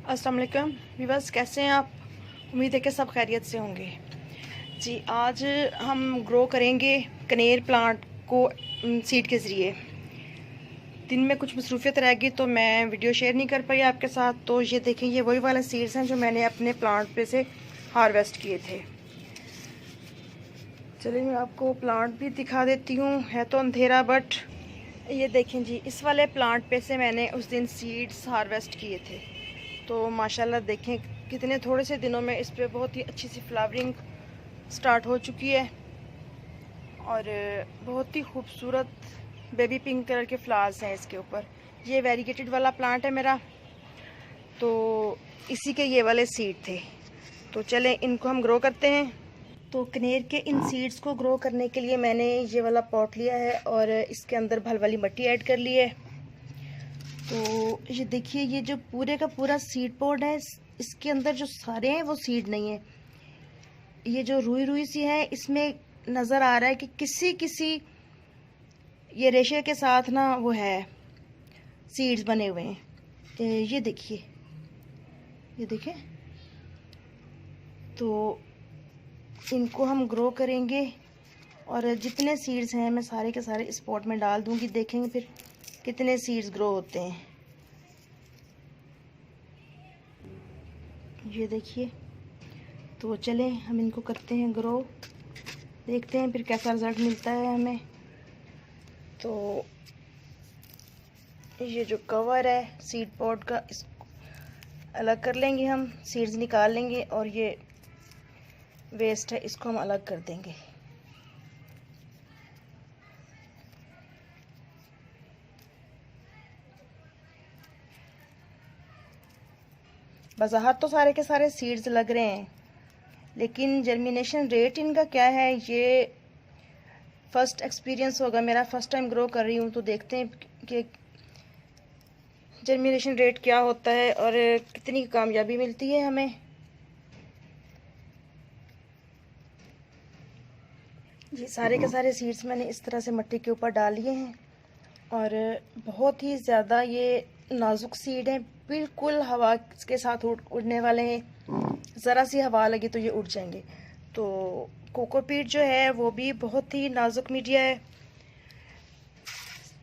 अस्सलाम वालेकुम व्यूअर्स, कैसे हैं आप? उम्मीद है कि सब खैरियत से होंगे। जी, आज हम ग्रो करेंगे कनेर प्लांट को सीड के ज़रिए। दिन में कुछ मसरूफियत रह गई तो मैं वीडियो शेयर नहीं कर पाई आपके साथ। तो ये देखें, ये वही वाले सीड्स हैं जो मैंने अपने प्लांट पे से हार्वेस्ट किए थे। चलिए मैं आपको प्लांट भी दिखा देती हूँ। है तो अंधेरा बट ये देखें जी, इस वाले प्लांट पे से मैंने उस दिन सीड्स हार्वेस्ट किए थे। तो माशाल्लाह देखें कितने थोड़े से दिनों में इस पर बहुत ही अच्छी सी फ्लावरिंग स्टार्ट हो चुकी है और बहुत ही खूबसूरत बेबी पिंक कलर के फ्लावर्स हैं इसके ऊपर। ये वेरीगेटेड वाला प्लांट है मेरा, तो इसी के ये वाले सीड थे। तो चलें इनको हम ग्रो करते हैं। तो कनेर के इन सीड्स को ग्रो करने के लिए मैंने ये वाला पॉट लिया है और इसके अंदर भल वाली मिट्टी ऐड कर ली है। तो ये देखिए, ये जो पूरे का पूरा सीड पॉड है, इसके अंदर जो सारे हैं वो सीड नहीं है। ये जो रुई रुई सी है, इसमें नज़र आ रहा है कि किसी किसी ये रेशे के साथ ना वो है सीड्स बने हुए हैं। ये देखिए, ये देखिए। तो इनको हम ग्रो करेंगे और जितने सीड्स हैं मैं सारे के सारे इस पॉट में डाल दूंगी। देखेंगे फिर कितने सीड्स ग्रो होते हैं। ये देखिए। तो चलें हम इनको करते हैं ग्रो, देखते हैं फिर कैसा रिज़ल्ट मिलता है हमें। तो ये जो कवर है सीड पॉट का, इसको अलग कर लेंगे हम, सीड्स निकाल लेंगे और ये वेस्ट है इसको हम अलग कर देंगे। बाज़ाहर तो सारे के सारे सीड्स लग रहे हैं, लेकिन जर्मिनेशन रेट इनका क्या है, ये फर्स्ट एक्सपीरियंस होगा मेरा। फर्स्ट टाइम ग्रो कर रही हूँ, तो देखते हैं कि जर्मिनेशन रेट क्या होता है और कितनी कामयाबी मिलती है हमें। ये सारे के सारे सीड्स मैंने इस तरह से मिट्टी के ऊपर डाल लिए हैं और बहुत ही ज़्यादा ये नाजुक सीड हैं, बिल्कुल हवा के साथ उड़ने वाले हैं। ज़रा सी हवा लगी तो ये उड़ जाएंगे। तो कोकोपीट जो है वो भी बहुत ही नाजुक मीडिया है।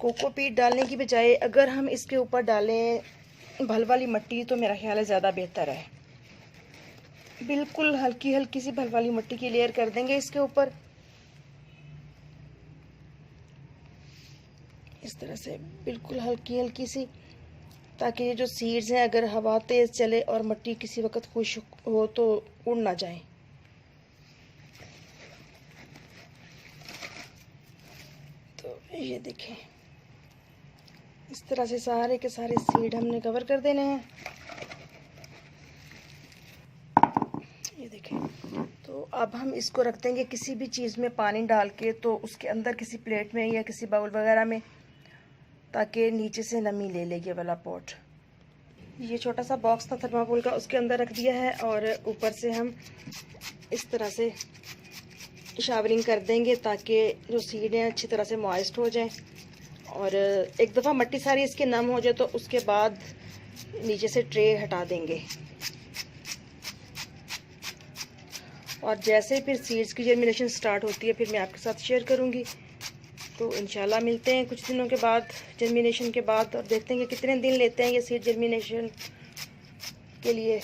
कोकोपीट डालने की बजाय अगर हम इसके ऊपर डालें भल वाली मिट्टी तो मेरा ख्याल है ज़्यादा बेहतर है। बिल्कुल हल्की हल्की सी भल वाली मिट्टी की लेयर कर देंगे इसके ऊपर, इस तरह से बिल्कुल हल्की हल्की सी, ताकि ये जो सीड्स हैं अगर हवा तेज़ चले और मिट्टी किसी वक्त खुश्क हो तो उड़ ना जाए। तो ये देखें, इस तरह से सारे के सारे सीड हमने कवर कर देने हैं। ये देखें। तो अब हम इसको रख देंगे किसी भी चीज़ में पानी डाल के, तो उसके अंदर किसी प्लेट में या किसी बाउल वगैरह में, ताकि नीचे से नमी ले ले ये वाला पॉट। ये छोटा सा बॉक्स था थर्माकोल का, उसके अंदर रख दिया है और ऊपर से हम इस तरह से शावरिंग कर देंगे ताकि जो सीड हैं अच्छी तरह से मॉइस्ट हो जाएं। और एक दफ़ा मिट्टी सारी इसके नम हो जाए तो उसके बाद नीचे से ट्रे हटा देंगे। और जैसे फिर सीड्स की जर्मिनेशन स्टार्ट होती है फिर मैं आपके साथ शेयर करूँगी। तो इंशाल्लाह मिलते हैं कुछ दिनों के बाद, जर्मिनेशन के बाद, और देखते हैं कि कितने दिन लेते हैं ये सीड जर्मिनेशन के लिए।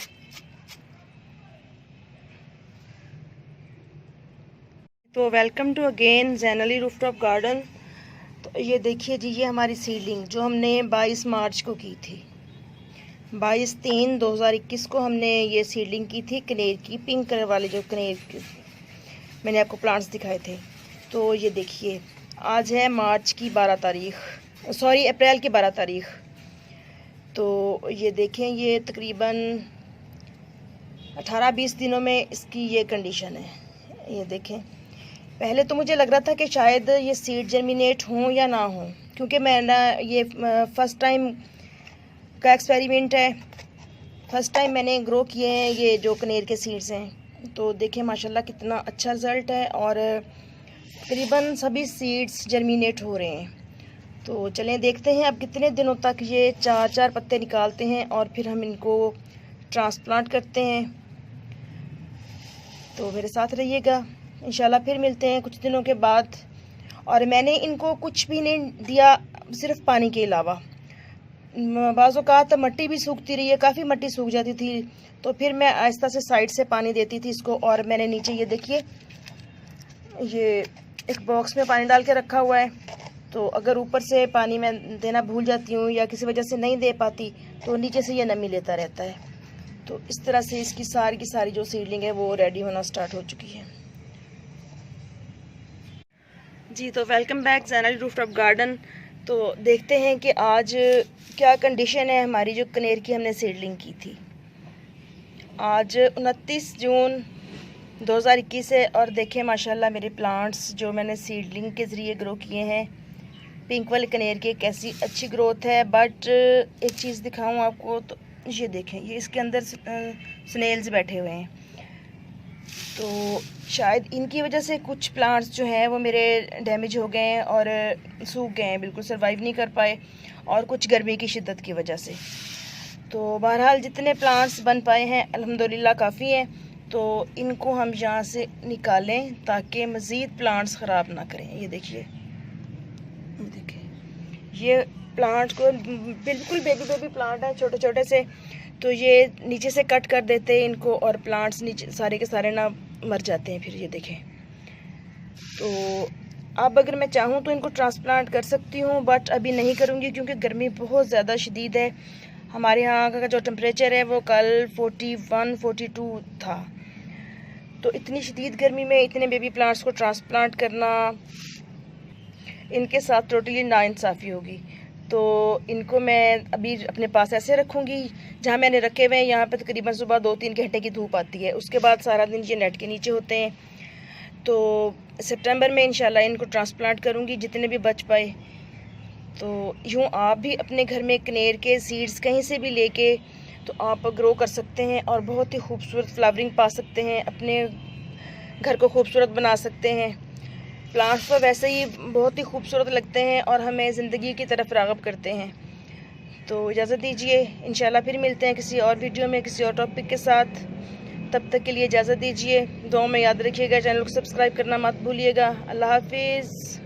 तो welcome to again Jainly rooftop garden. तो ये देखिए जी, ये हमारी सीडलिंग जो हमने 22 मार्च को की थी, 22/3/2021 को हमने ये सीडलिंग की थी कनेर की, पिंक कलर वाले जो कनेर की मैंने आपको प्लांट्स दिखाए थे। तो ये देखिए, आज है मार्च की 12 तारीख, सॉरी अप्रैल की 12 तारीख। तो ये देखें, ये तकरीबन 18-20 दिनों में इसकी ये कंडीशन है। ये देखें, पहले तो मुझे लग रहा था कि शायद ये सीड जर्मिनेट हों या ना हों, क्योंकि मैं ना ये फर्स्ट टाइम का एक्सपेरिमेंट है। फर्स्ट टाइम मैंने ग्रो किए हैं ये जो कनेर के सीड्स हैं। तो देखें माशाल्लाह कितना अच्छा रिज़ल्ट है और तकरीबन सभी सीड्स जर्मिनेट हो रहे हैं। तो चलें देखते हैं अब कितने दिनों तक ये 4-4 पत्ते निकालते हैं और फिर हम इनको ट्रांसप्लांट करते हैं। तो मेरे साथ रहिएगा, इंशाल्लाह फिर मिलते हैं कुछ दिनों के बाद। और मैंने इनको कुछ भी नहीं दिया, सिर्फ पानी के अलावा। बाज़ औक़ात मट्टी भी सूखती रही है, काफ़ी मट्टी सूख जाती थी, तो फिर मैं आहिस्ता से साइड से पानी देती थी इसको। और मैंने नीचे ये देखिए, ये एक बॉक्स में पानी डाल के रखा हुआ है, तो अगर ऊपर से पानी मैं देना भूल जाती हूँ या किसी वजह से नहीं दे पाती तो नीचे से ये नमी लेता रहता है। तो इस तरह से इसकी सारी जो सीडलिंग है वो रेडी होना स्टार्ट हो चुकी है जी। तो वेलकम बैक ज़ैनल रूफटॉप गार्डन। तो देखते हैं कि आज क्या कंडीशन है हमारी जो कनेर की हमने सीडलिंग की थी। आज 29 जून 2021 है और देखें माशाल्लाह मेरे प्लांट्स जो मैंने सीडलिंग के ज़रिए ग्रो किए हैं, पिंक वाले कनेर की कैसी अच्छी ग्रोथ है। बट एक चीज़ दिखाऊं आपको, तो ये देखें, ये इसके अंदर स्नेल्स बैठे हुए हैं। तो शायद इनकी वजह से कुछ प्लांट्स जो हैं वो मेरे डैमेज हो गए हैं और सूख गए हैं, बिल्कुल सर्वाइव नहीं कर पाए, और कुछ गर्मी की शिद्दत की वजह से। तो बहरहाल जितने प्लांट्स बन पाए हैं अल्हम्दुलिल्लाह काफ़ी हैं। तो इनको हम यहाँ से निकालें ताकि मज़ीद प्लांट्स ख़राब ना करें। ये देखिए, ये प्लांट को बिल्कुल बेबी प्लांट है, छोटे छोटे से। तो ये नीचे से कट कर देते हैं इनको और प्लांट्स नीचे सारे के सारे ना मर जाते हैं फिर। ये देखें, तो अब अगर मैं चाहूँ तो इनको ट्रांसप्लांट कर सकती हूँ, बट अभी नहीं करूँगी क्योंकि गर्मी बहुत ज़्यादा शदीद है। हमारे यहाँ का जो टेम्परेचर है वो कल 41-42 था। तो इतनी शदीद गर्मी में इतने बेबी प्लांट्स को ट्रांसप्लांट करना इनके साथ टोटली नाइंसाफ़ी होगी। तो इनको मैं अभी अपने पास ऐसे रखूँगी जहाँ मैंने रखे हुए हैं। यहाँ पे तकरीबन सुबह 2-3 घंटे की धूप आती है, उसके बाद सारा दिन ये नेट के नीचे होते हैं। तो सितंबर में इंशाल्लाह इनको ट्रांसप्लांट करूँगी जितने भी बच पाए। तो यूँ आप भी अपने घर में कनेर के सीड्स कहीं से भी लेके तो आप ग्रो कर सकते हैं और बहुत ही खूबसूरत फ्लावरिंग पा सकते हैं, अपने घर को खूबसूरत बना सकते हैं। प्लांट्स तो वैसे ही बहुत ही खूबसूरत लगते हैं और हमें ज़िंदगी की तरफ राग़ब करते हैं। तो इजाज़त दीजिए, इंशाल्लाह फिर मिलते हैं किसी और वीडियो में किसी और टॉपिक के साथ। तब तक के लिए इजाज़त दीजिए, दुआ में याद रखिएगा, चैनल को सब्सक्राइब करना मत भूलिएगा। अल्लाह हाफिज़।